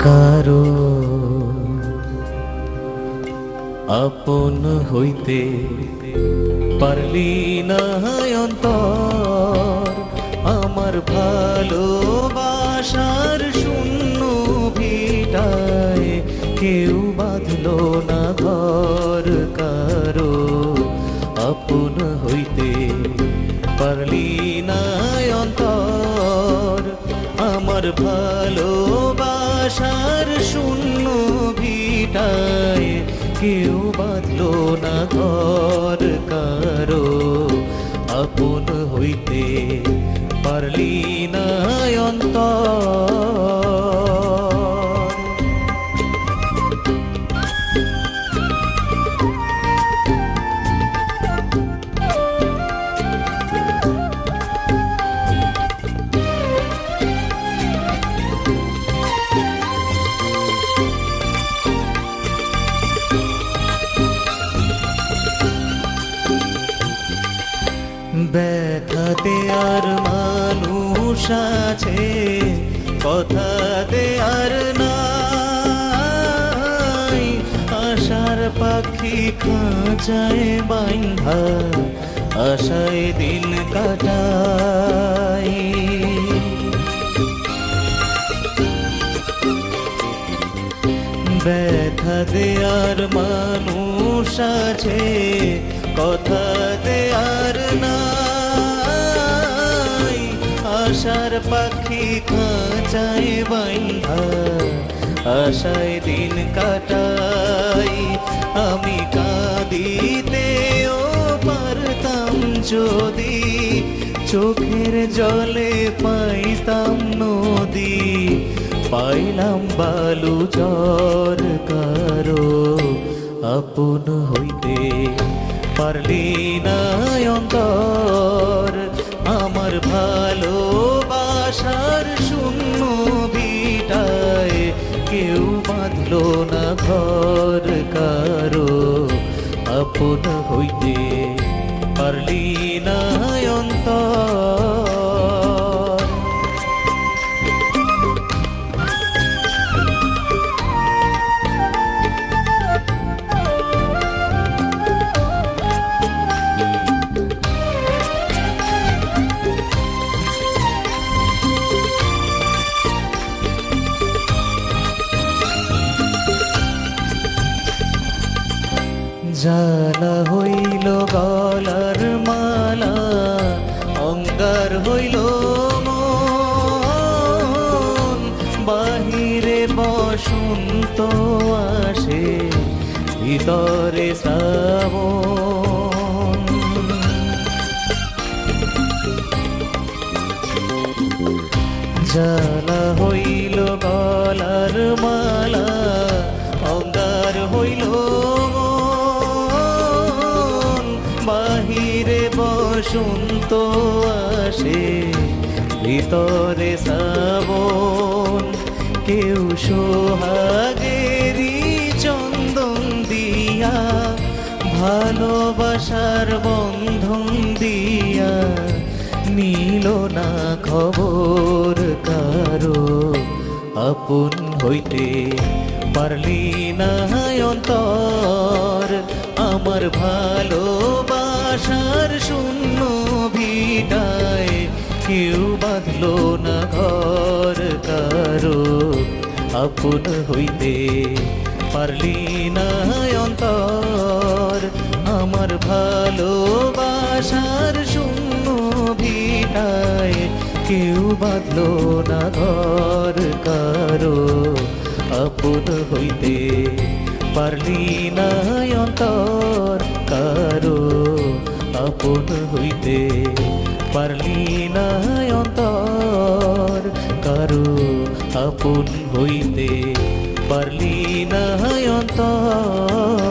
কারো আপন হইতে পারলি না অন্তর, আমার ভালোবাসার শূন্য ভিটায় কেউ বাঁধলো না ঘর। কারো আপন হইতে পারলি না অন্তর, আমার ভালোবাসার শূন্য ভিটায় কেউ বাঁধলো না ঘর। কারো আপন হইতে পারলি না অন্তর। ব্যথাতে আর মানুষ আছে, কথাতে আর নাই, আশার পাখি খাঁচায় বাইন্ধা আশায় দিন কাটাই। ব্যথাতে আর মানুষ আছে, কথাতে আর নাই, আশার পাখি খাঁচায় বাইন্ধা আশায় দিন কাটাই। আমি কাঁদিতেও পারতাম যদি, চোখের জলে পাইতাম নদী, পাইলাম বালু চর। কারো আপন হইতে পারলি না অন্তর, আমার ভালোবাসার শূন্য ভিটায় কেউ বাঁধলো না ঘর। কারো আপন হইতে পারলি না অন্তর। জ্বালা হইল গলার মালা, অঙ্গার হইল মন, বাহিরে বসন্ত আসে ভিতরে শ্রাবণ। জ্বালা হইল গলার মালা, অঙ্গার হইল বাহিরে বসন্ত আসে ভিতরে শ্রাবণ। কেউ সোহাগেরি চন্দন দিয়া ভালোবাসার বন্ধন দিয়া নিল না খবর। কারো আপন হইতে পারলি না অন্তর, আমার ভালোবাসার শূন্য ভিটায় কেউ বাঁধলো না ঘর। কারো আপন হইতে পারলি না অন্তর, আমার ভালোবাসার শূন্য ভিটায় কেউ বাঁধলো না ঘর। কারো আপন হইতে পারলি না অন্তর, কারো আপন হইতে পারলি না অন্তর, কারো আপন হইতে পারলি না অন্তর।